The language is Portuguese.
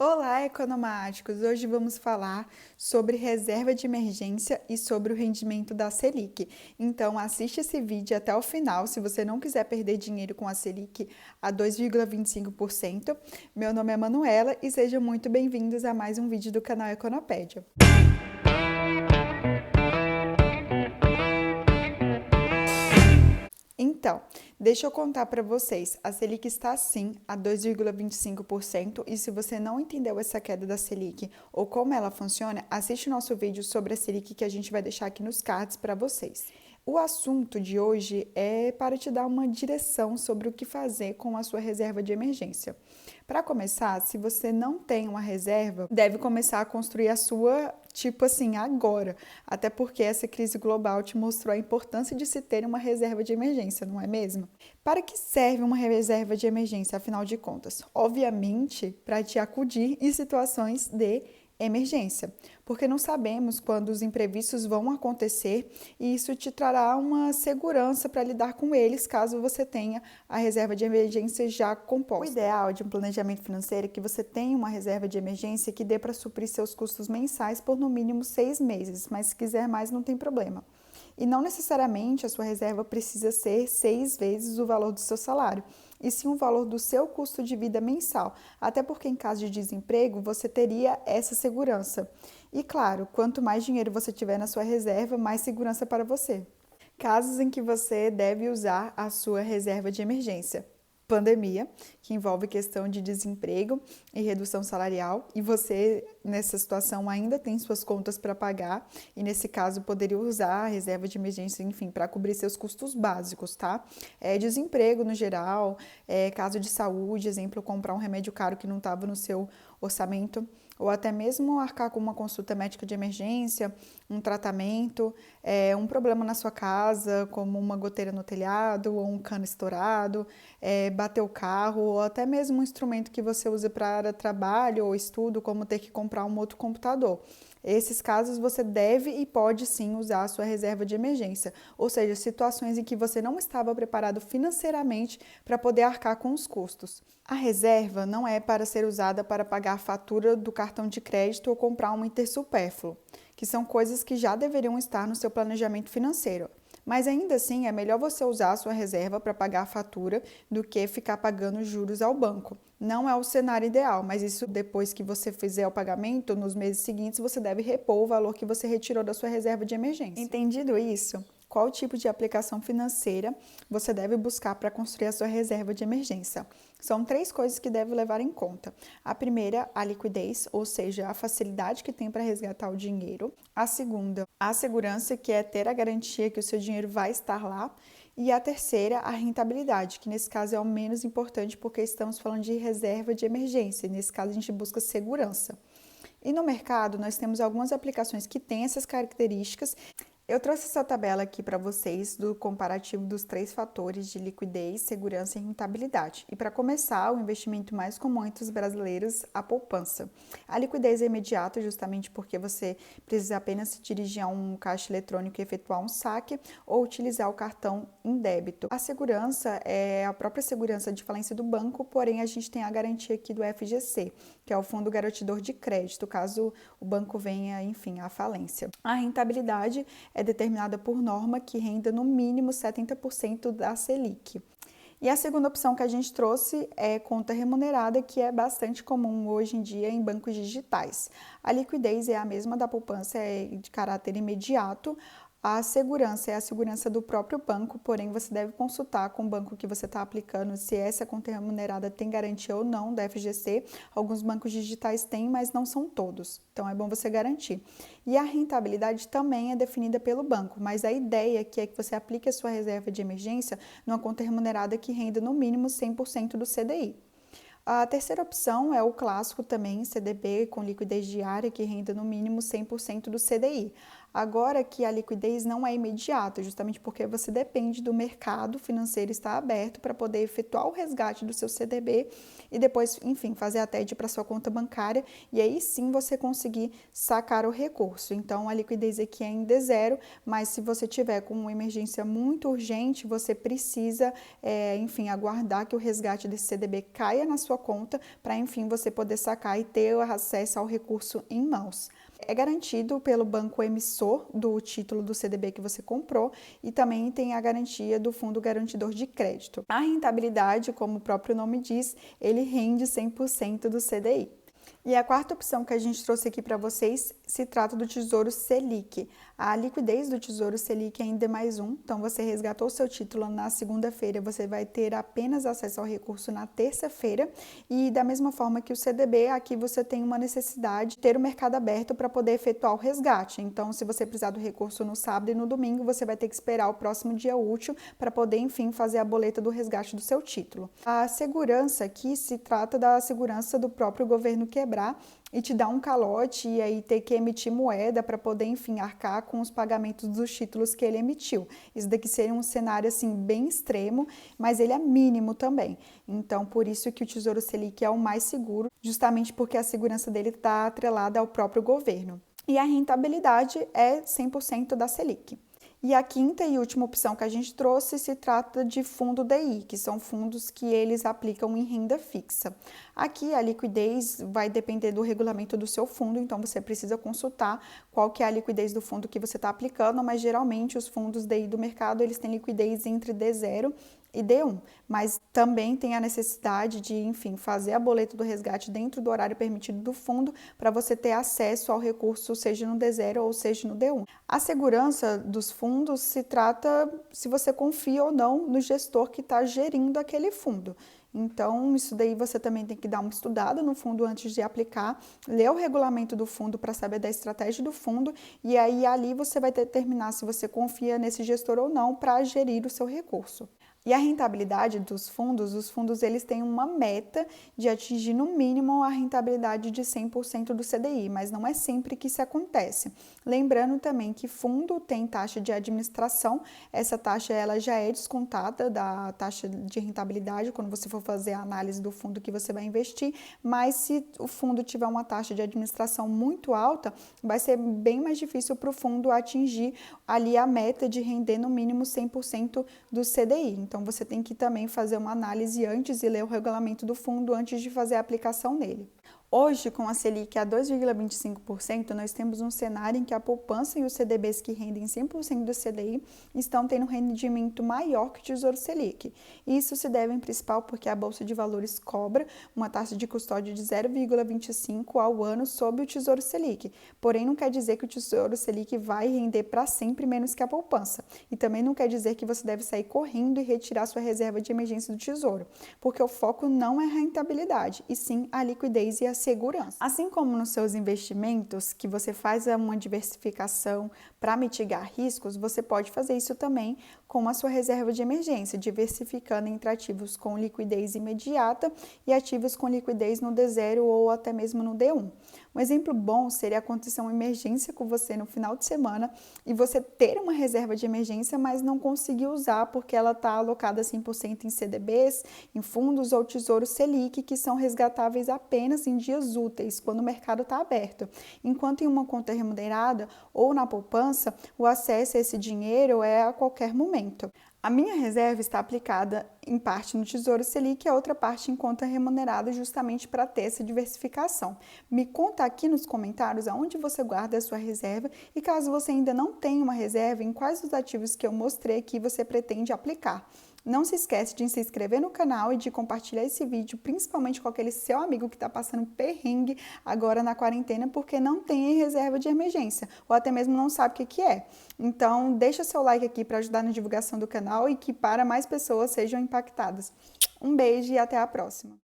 Olá, economáticos! Hoje vamos falar sobre reserva de emergência e sobre o rendimento da Selic. Então, assiste esse vídeo até o final, se você não quiser perder dinheiro com a Selic a 2,25%. Meu nome é Manuela e sejam muito bem-vindos a mais um vídeo do canal Econopédia. Então, deixa eu contar para vocês, a Selic está sim a 2,25% e se você não entendeu essa queda da Selic ou como ela funciona, assiste o nosso vídeo sobre a Selic que a gente vai deixar aqui nos cards para vocês. O assunto de hoje é para te dar uma direção sobre o que fazer com a sua reserva de emergência. Para começar, se você não tem uma reserva, deve começar a construir a sua, tipo assim, agora. Até porque essa crise global te mostrou a importância de se ter uma reserva de emergência, não é mesmo? Para que serve uma reserva de emergência, afinal de contas? Obviamente, para te acudir em situações de emergência, porque não sabemos quando os imprevistos vão acontecer e isso te trará uma segurança para lidar com eles caso você tenha a reserva de emergência já composta. O ideal de um planejamento financeiro é que você tenha uma reserva de emergência que dê para suprir seus custos mensais por no mínimo 6 meses, mas se quiser mais não tem problema. E não necessariamente a sua reserva precisa ser 6 vezes o valor do seu salário, e sim o valor do seu custo de vida mensal, até porque em caso de desemprego você teria essa segurança. E claro, quanto mais dinheiro você tiver na sua reserva, mais segurança para você. Casos em que você deve usar a sua reserva de emergência. Pandemia, que envolve questão de desemprego e redução salarial, e você, nessa situação, ainda tem suas contas para pagar, e nesse caso poderia usar a reserva de emergência, enfim, para cobrir seus custos básicos, tá? Desemprego no geral, caso de saúde, exemplo, comprar um remédio caro que não estava no seu orçamento, ou até mesmo arcar com uma consulta médica de emergência, um tratamento, um problema na sua casa, como uma goteira no telhado ou um cano estourado, bater o carro, ou até mesmo um instrumento que você usa para trabalho ou estudo, como ter que comprar um outro computador. Esses casos você deve e pode sim usar a sua reserva de emergência, ou seja, situações em que você não estava preparado financeiramente para poder arcar com os custos. A reserva não é para ser usada para pagar a fatura do cartão de crédito ou comprar um item supérfluo, que são coisas que já deveriam estar no seu planejamento financeiro. Mas ainda assim, é melhor você usar a sua reserva para pagar a fatura do que ficar pagando juros ao banco. Não é o cenário ideal, mas isso depois que você fizer o pagamento, nos meses seguintes, você deve repor o valor que você retirou da sua reserva de emergência. Entendido isso? Qual tipo de aplicação financeira você deve buscar para construir a sua reserva de emergência? São 3 coisas que deve levar em conta. A primeira, a liquidez, ou seja, a facilidade que tem para resgatar o dinheiro. A segunda, a segurança, que é ter a garantia que o seu dinheiro vai estar lá. E a terceira, a rentabilidade, que nesse caso é o menos importante porque estamos falando de reserva de emergência. Nesse caso, a gente busca segurança. E no mercado, nós temos algumas aplicações que têm essas características. Eu trouxe essa tabela aqui para vocês do comparativo dos 3 fatores de liquidez, segurança e rentabilidade. E para começar, o investimento mais comum entre os brasileiros, a poupança. A liquidez é imediata, justamente porque você precisa apenas se dirigir a um caixa eletrônico e efetuar um saque ou utilizar o cartão em débito. A segurança é a própria segurança de falência do banco, porém a gente tem a garantia aqui do FGC, que é o Fundo Garantidor de Crédito, caso o banco venha, enfim, à falência. A rentabilidade é determinada por norma que renda no mínimo 70% da Selic. E a segunda opção que a gente trouxe é conta remunerada, que é bastante comum hoje em dia em bancos digitais. A liquidez é a mesma da poupança, é de caráter imediato. A segurança é a segurança do próprio banco, porém você deve consultar com o banco que você está aplicando se essa conta remunerada tem garantia ou não da FGC. Alguns bancos digitais têm, mas não são todos, então é bom você garantir. E a rentabilidade também é definida pelo banco, mas a ideia aqui é que você aplique a sua reserva de emergência numa conta remunerada que renda no mínimo 100% do CDI. A terceira opção é o clássico também, CDB com liquidez diária, que renda no mínimo 100% do CDI. Agora que a liquidez não é imediata, justamente porque você depende do mercado financeiro estar aberto para poder efetuar o resgate do seu CDB e depois, enfim, fazer a TED para sua conta bancária e aí sim você conseguir sacar o recurso. Então, a liquidez aqui ainda é zero, mas se você tiver com uma emergência muito urgente, você precisa, enfim, aguardar que o resgate desse CDB caia na sua conta para, enfim, você poder sacar e ter acesso ao recurso em mãos. É garantido pelo banco emissor do título do CDB que você comprou e também tem a garantia do fundo garantidor de crédito. A rentabilidade, como o próprio nome diz, ele rende 100% do CDI. E a quarta opção que a gente trouxe aqui para vocês se trata do Tesouro Selic. A liquidez do Tesouro Selic ainda é mais um, então você resgatou o seu título na segunda-feira, você vai ter apenas acesso ao recurso na terça-feira e da mesma forma que o CDB, aqui você tem uma necessidade de ter o mercado aberto para poder efetuar o resgate. Então, se você precisar do recurso no sábado e no domingo, você vai ter que esperar o próximo dia útil para poder, enfim, fazer a boleta do resgate do seu título. A segurança aqui se trata da segurança do próprio governo quebrar e te dar um calote e aí ter que emitir moeda para poder, enfim, arcar com os pagamentos dos títulos que ele emitiu. Isso daqui seria um cenário, assim, bem extremo, mas ele é mínimo também. Então, por isso que o Tesouro Selic é o mais seguro, justamente porque a segurança dele está atrelada ao próprio governo. E a rentabilidade é 100% da Selic. E a quinta e última opção que a gente trouxe se trata de fundo DI, que são fundos que eles aplicam em renda fixa. Aqui a liquidez vai depender do regulamento do seu fundo, então você precisa consultar qual que é a liquidez do fundo que você está aplicando, mas geralmente os fundos DI do mercado eles têm liquidez entre D0 e D1, mas também tem a necessidade de, enfim, fazer a boleta do resgate dentro do horário permitido do fundo para você ter acesso ao recurso, seja no D0 ou seja no D1. A segurança dos fundos se trata se você confia ou não no gestor que está gerindo aquele fundo. Então, isso daí você também tem que dar uma estudada no fundo antes de aplicar, ler o regulamento do fundo para saber da estratégia do fundo e aí ali você vai determinar se você confia nesse gestor ou não para gerir o seu recurso. E a rentabilidade dos fundos, os fundos eles têm uma meta de atingir no mínimo a rentabilidade de 100% do CDI, mas não é sempre que isso acontece. Lembrando também que fundo tem taxa de administração, essa taxa ela já é descontada da taxa de rentabilidade quando você for fazer a análise do fundo que você vai investir, mas se o fundo tiver uma taxa de administração muito alta, vai ser bem mais difícil para o fundo atingir ali a meta de render no mínimo 100% do CDI. Então, você tem que também fazer uma análise antes e ler o regulamento do fundo antes de fazer a aplicação nele. Hoje, com a Selic a 2,25%, nós temos um cenário em que a poupança e os CDBs que rendem 100% do CDI estão tendo um rendimento maior que o Tesouro Selic. Isso se deve, em principal, porque a Bolsa de Valores cobra uma taxa de custódia de 0,25% ao ano sobre o Tesouro Selic. Porém, não quer dizer que o Tesouro Selic vai render para sempre menos que a poupança. E também não quer dizer que você deve sair correndo e retirar sua reserva de emergência do Tesouro, porque o foco não é a rentabilidade, e sim a liquidez e a segurança. Assim como nos seus investimentos, que você faz uma diversificação para mitigar riscos, você pode fazer isso também com a sua reserva de emergência, diversificando entre ativos com liquidez imediata e ativos com liquidez no D0 ou até mesmo no D1. Um exemplo bom seria acontecer uma emergência com você no final de semana e você ter uma reserva de emergência, mas não conseguir usar porque ela está alocada 100% em CDBs, em fundos ou Tesouro Selic, que são resgatáveis apenas em dias úteis, quando o mercado está aberto. Enquanto em uma conta remunerada ou na poupança, o acesso a esse dinheiro é a qualquer momento. A minha reserva está aplicada em parte no Tesouro Selic e a outra parte em conta remunerada, justamente para ter essa diversificação. Me conta aqui nos comentários aonde você guarda a sua reserva e caso você ainda não tenha uma reserva, em quais dos ativos que eu mostrei aqui você pretende aplicar. Não se esquece de se inscrever no canal e de compartilhar esse vídeo, principalmente com aquele seu amigo que está passando perrengue agora na quarentena porque não tem reserva de emergência ou até mesmo não sabe o que é. Então, deixa seu like aqui para ajudar na divulgação do canal e que para mais pessoas sejam impactadas. Um beijo e até a próxima!